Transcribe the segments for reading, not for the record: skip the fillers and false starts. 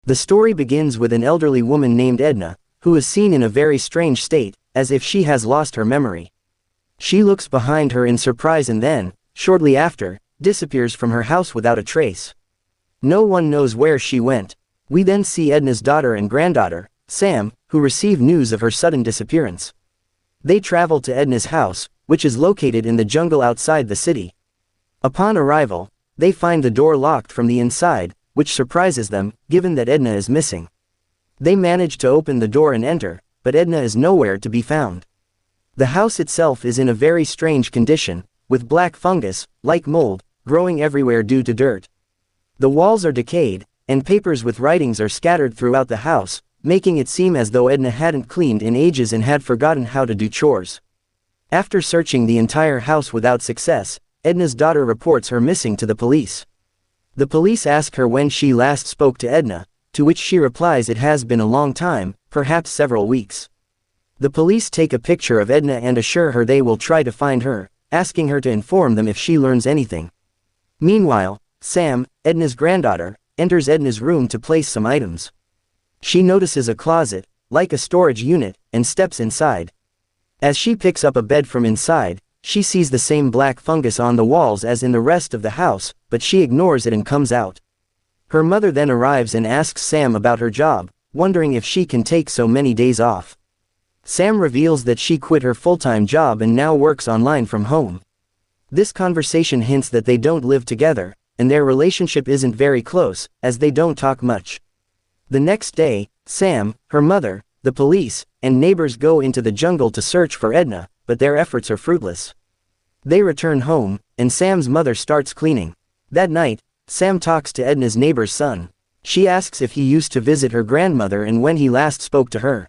The story begins with an elderly woman named Edna, who is seen in a very strange state, as if she has lost her memory. She looks behind her in surprise and then, shortly after, disappears from her house without a trace. No one knows where she went. We then see Edna's daughter and granddaughter, Sam, who receive news of her sudden disappearance. They travel to Edna's house, which is located in the jungle outside the city. Upon arrival, they find the door locked from the inside, which surprises them, given that Edna is missing. They manage to open the door and enter, but Edna is nowhere to be found. The house itself is in a very strange condition, with black fungus, like mold, growing everywhere due to dirt. The walls are decayed, and papers with writings are scattered throughout the house, making it seem as though Edna hadn't cleaned in ages and had forgotten how to do chores. After searching the entire house without success, Edna's daughter reports her missing to the police. The police ask her when she last spoke to Edna, to which she replies it has been a long time, perhaps several weeks. The police take a picture of Edna and assure her they will try to find her, asking her to inform them if she learns anything. Meanwhile, Sam, Edna's granddaughter, enters Edna's room to place some items. She notices a closet, like a storage unit, and steps inside. As she picks up a bed from inside, she sees the same black fungus on the walls as in the rest of the house, but she ignores it and comes out. Her mother then arrives and asks Sam about her job, wondering if she can take so many days off. Sam reveals that she quit her full-time job and now works online from home. This conversation hints that they don't live together, and their relationship isn't very close, as they don't talk much. The next day, Sam, her mother, the police, and neighbors go into the jungle to search for Edna, but their efforts are fruitless. They return home, and Sam's mother starts cleaning. That night, Sam talks to Edna's neighbor's son. She asks if he used to visit her grandmother and when he last spoke to her.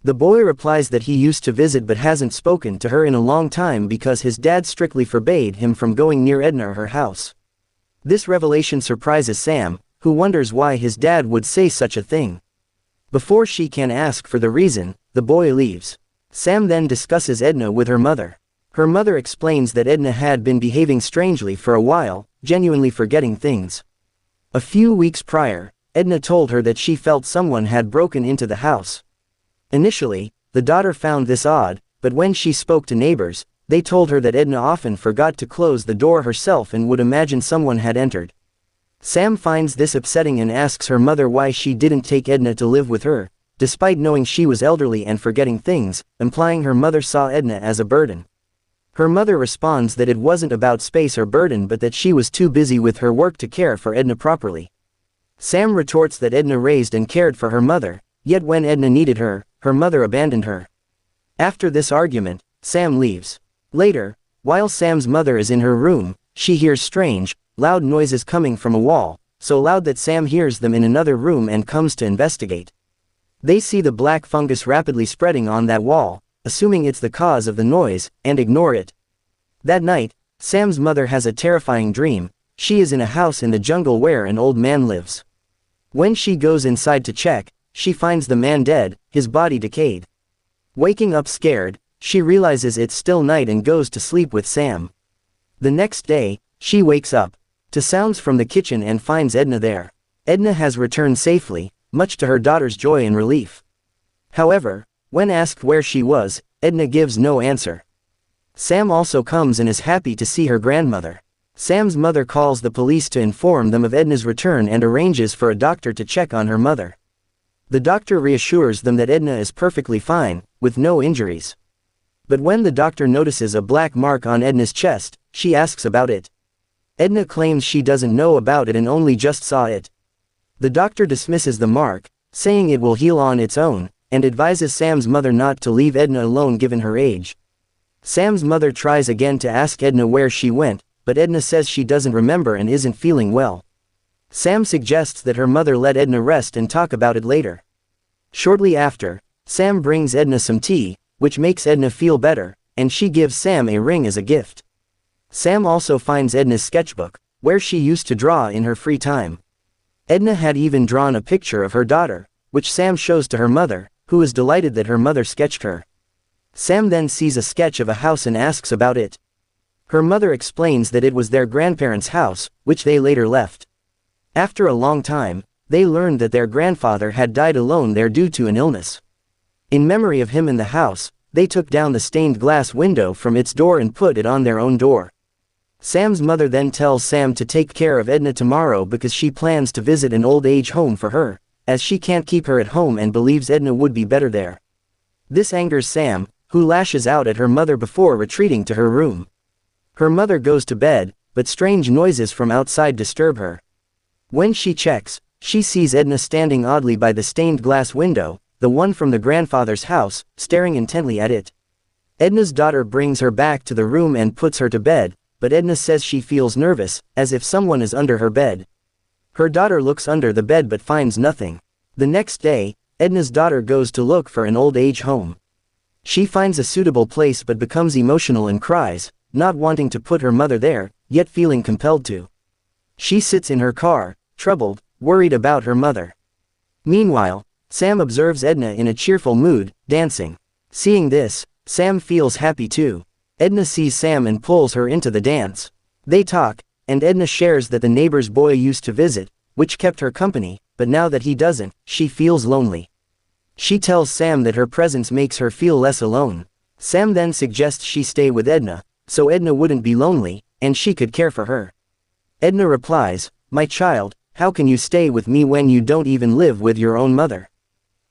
The boy replies that he used to visit but hasn't spoken to her in a long time because his dad strictly forbade him from going near Edna or her house. This revelation surprises Sam, who wonders why his dad would say such a thing. Before she can ask for the reason, the boy leaves. Sam then discusses Edna with her mother. Her mother explains that Edna had been behaving strangely for a while, genuinely forgetting things. A few weeks prior, Edna told her that she felt someone had broken into the house. Initially, the daughter found this odd, but when she spoke to neighbors, they told her that Edna often forgot to close the door herself and would imagine someone had entered. Sam finds this upsetting and asks her mother why she didn't take Edna to live with her, despite knowing she was elderly and forgetting things, implying her mother saw Edna as a burden. Her mother responds that it wasn't about space or burden but that she was too busy with her work to care for Edna properly. Sam retorts that Edna raised and cared for her mother, yet when Edna needed her, her mother abandoned her. After this argument, Sam leaves. Later, while Sam's mother is in her room, she hears strange, loud noises coming from a wall, so loud that Sam hears them in another room and comes to investigate. They see the black fungus rapidly spreading on that wall, assuming it's the cause of the noise, and ignore it. That night, Sam's mother has a terrifying dream. She is in a house in the jungle where an old man lives. When she goes inside to check, she finds the man dead, his body decayed. Waking up scared, she realizes it's still night and goes to sleep with Sam. The next day, she wakes up to sounds from the kitchen and finds Edna there. Edna has returned safely, much to her daughter's joy and relief. However, when asked where she was, Edna gives no answer. Sam also comes and is happy to see her grandmother. Sam's mother calls the police to inform them of Edna's return and arranges for a doctor to check on her mother. The doctor reassures them that Edna is perfectly fine, with no injuries. But when the doctor notices a black mark on Edna's chest, she asks about it. Edna claims she doesn't know about it and only just saw it. The doctor dismisses the mark, saying it will heal on its own, and advises Sam's mother not to leave Edna alone given her age. Sam's mother tries again to ask Edna where she went, but Edna says she doesn't remember and isn't feeling well. Sam suggests that her mother let Edna rest and talk about it later. Shortly after, Sam brings Edna some tea, which makes Edna feel better, and she gives Sam a ring as a gift. Sam also finds Edna's sketchbook, where she used to draw in her free time. Edna had even drawn a picture of her daughter, which Sam shows to her mother, who is delighted that her mother sketched her. Sam then sees a sketch of a house and asks about it. Her mother explains that it was their grandparents' house, which they later left. After a long time, they learned that their grandfather had died alone there due to an illness. In memory of him in the house, they took down the stained glass window from its door and put it on their own door. Sam's mother then tells Sam to take care of Edna tomorrow because she plans to visit an old age home for her, as she can't keep her at home and believes Edna would be better there. This angers Sam, who lashes out at her mother before retreating to her room. Her mother goes to bed, but strange noises from outside disturb her. When she checks, she sees Edna standing oddly by the stained glass window, the one from the grandfather's house, staring intently at it. Edna's daughter brings her back to the room and puts her to bed, but Edna says she feels nervous, as if someone is under her bed. Her daughter looks under the bed but finds nothing. The next day, Edna's daughter goes to look for an old age home. She finds a suitable place but becomes emotional and cries, not wanting to put her mother there, yet feeling compelled to. She sits in her car, troubled, worried about her mother. Meanwhile, Sam observes Edna in a cheerful mood, dancing. Seeing this, Sam feels happy too. Edna sees Sam and pulls her into the dance. They talk, and Edna shares that the neighbor's boy used to visit, which kept her company, but now that he doesn't, she feels lonely. She tells Sam that her presence makes her feel less alone. Sam then suggests she stay with Edna, so Edna wouldn't be lonely, and she could care for her. Edna replies, "My child, how can you stay with me when you don't even live with your own mother?"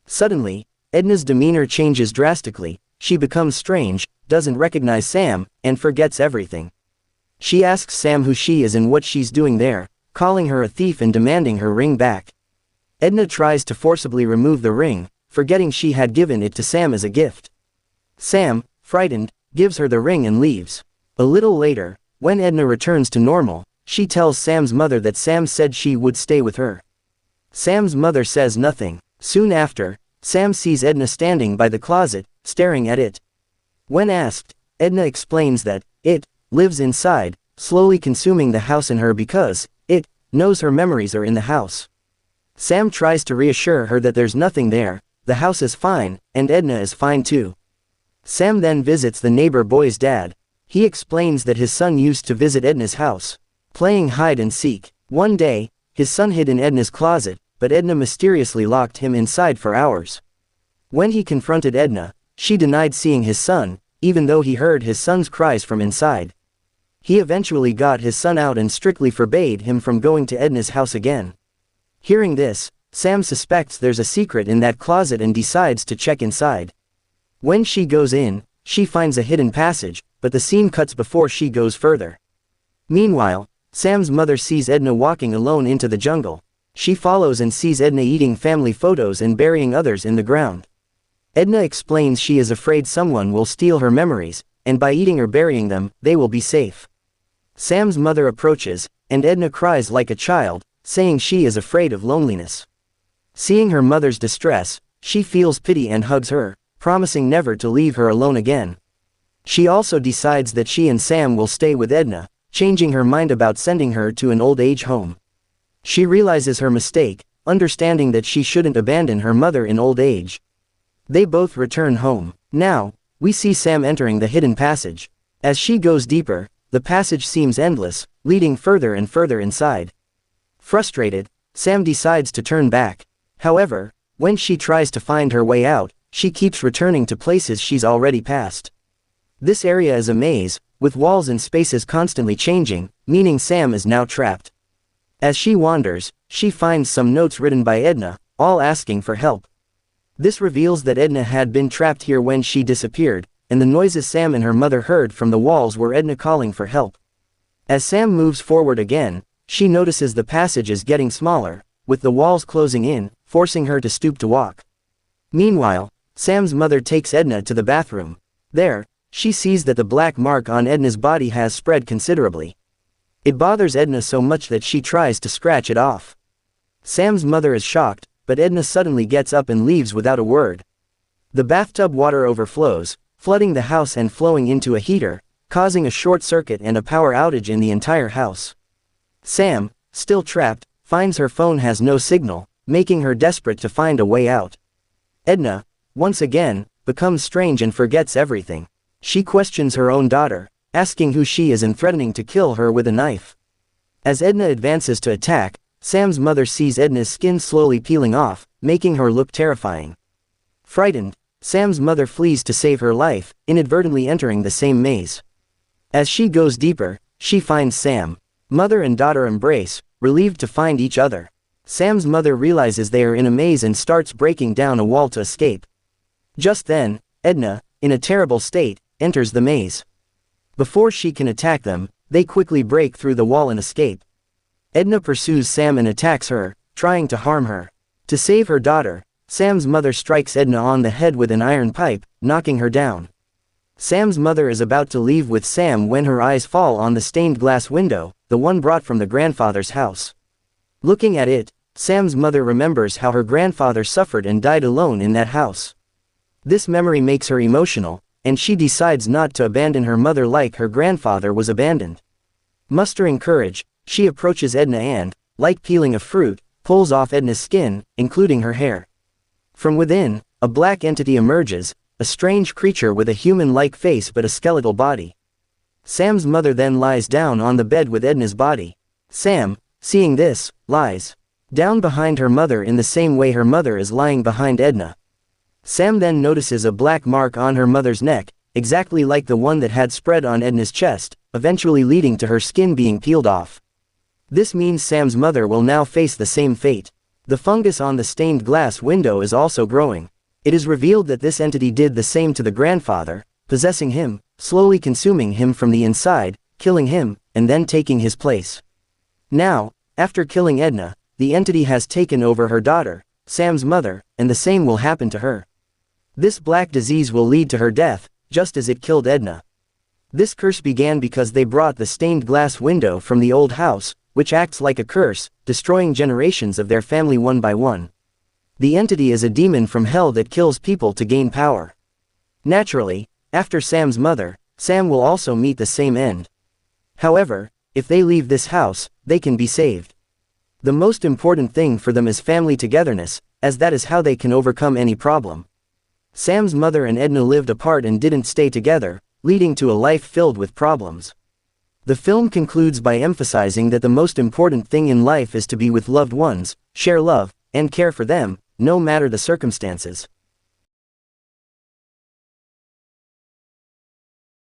Suddenly, Edna's demeanor changes drastically. She becomes strange, doesn't recognize Sam, and forgets everything. She asks Sam who she is and what she's doing there, calling her a thief and demanding her ring back. Edna tries to forcibly remove the ring, forgetting she had given it to Sam as a gift. Sam, frightened, gives her the ring and leaves. A little later, when Edna returns to normal, she tells Sam's mother that Sam said she would stay with her. Sam's mother says nothing. Soon after, Sam sees Edna standing by the closet, staring at it. When asked, Edna explains that it lives inside, slowly consuming the house and her because it knows her memories are in the house. Sam tries to reassure her that there's nothing there, the house is fine, and Edna is fine too. Sam then visits the neighbor boy's dad. He explains that his son used to visit Edna's house, playing hide and seek. One day, his son hid in Edna's closet, but Edna mysteriously locked him inside for hours. When he confronted Edna, she denied seeing his son, even though he heard his son's cries from inside. He eventually got his son out and strictly forbade him from going to Edna's house again. Hearing this, Sam suspects there's a secret in that closet and decides to check inside. When she goes in, she finds a hidden passage, but the scene cuts before she goes further. Meanwhile, Sam's mother sees Edna walking alone into the jungle. She follows and sees Edna eating family photos and burying others in the ground. Edna explains she is afraid someone will steal her memories, and by eating or burying them, they will be safe. Sam's mother approaches, and Edna cries like a child, saying she is afraid of loneliness. Seeing her mother's distress, she feels pity and hugs her, promising never to leave her alone again. She also decides that she and Sam will stay with Edna, changing her mind about sending her to an old age home. She realizes her mistake, understanding that she shouldn't abandon her mother in old age. They both return home. Now, we see Sam entering the hidden passage. As she goes deeper, the passage seems endless, leading further and further inside. Frustrated, Sam decides to turn back. However, when she tries to find her way out, she keeps returning to places she's already passed. This area is a maze, with walls and spaces constantly changing, meaning Sam is now trapped. As she wanders, she finds some notes written by Edna, all asking for help. This reveals that Edna had been trapped here when she disappeared, and the noises Sam and her mother heard from the walls were Edna calling for help. As Sam moves forward again, she notices the passage is getting smaller, with the walls closing in, forcing her to stoop to walk. Meanwhile, Sam's mother takes Edna to the bathroom. There, she sees that the black mark on Edna's body has spread considerably. It bothers Edna so much that she tries to scratch it off. Sam's mother is shocked, but Edna suddenly gets up and leaves without a word. The bathtub water overflows, flooding the house and flowing into a heater, causing a short circuit and a power outage in the entire house. Sam, still trapped, finds her phone has no signal, making her desperate to find a way out. Edna, once again, becomes strange and forgets everything. She questions her own daughter, asking who she is and threatening to kill her with a knife. As Edna advances to attack, Sam's mother sees Edna's skin slowly peeling off, making her look terrifying. Frightened, Sam's mother flees to save her life, inadvertently entering the same maze. As she goes deeper, she finds Sam. Mother and daughter embrace, relieved to find each other. Sam's mother realizes they are in a maze and starts breaking down a wall to escape. Just then, Edna, in a terrible state, enters the maze. Before she can attack them, they quickly break through the wall and escape. Edna pursues Sam and attacks her, trying to harm her. To save her daughter, Sam's mother strikes Edna on the head with an iron pipe, knocking her down. Sam's mother is about to leave with Sam when her eyes fall on the stained glass window, the one brought from the grandfather's house. Looking at it, Sam's mother remembers how her grandfather suffered and died alone in that house. This memory makes her emotional, and she decides not to abandon her mother like her grandfather was abandoned. Mustering courage, she approaches Edna and, like peeling a fruit, pulls off Edna's skin, including her hair. From within, a black entity emerges, a strange creature with a human-like face but a skeletal body. Sam's mother then lies down on the bed with Edna's body. Sam, seeing this, lies down behind her mother in the same way her mother is lying behind Edna. Sam then notices a black mark on her mother's neck, exactly like the one that had spread on Edna's chest, eventually leading to her skin being peeled off. This means Sam's mother will now face the same fate. The fungus on the stained glass window is also growing. It is revealed that this entity did the same to the grandfather, possessing him, slowly consuming him from the inside, killing him, and then taking his place. Now, after killing Edna, the entity has taken over her daughter, Sam's mother, and the same will happen to her. This black disease will lead to her death, just as it killed Edna. This curse began because they brought the stained glass window from the old house, which acts like a curse, destroying generations of their family one by one. The entity is a demon from hell that kills people to gain power. Naturally, after Sam's mother, Sam will also meet the same end. However, if they leave this house, they can be saved. The most important thing for them is family togetherness, as that is how they can overcome any problem. Sam's mother and Edna lived apart and didn't stay together, leading to a life filled with problems. The film concludes by emphasizing that the most important thing in life is to be with loved ones, share love, and care for them, no matter the circumstances.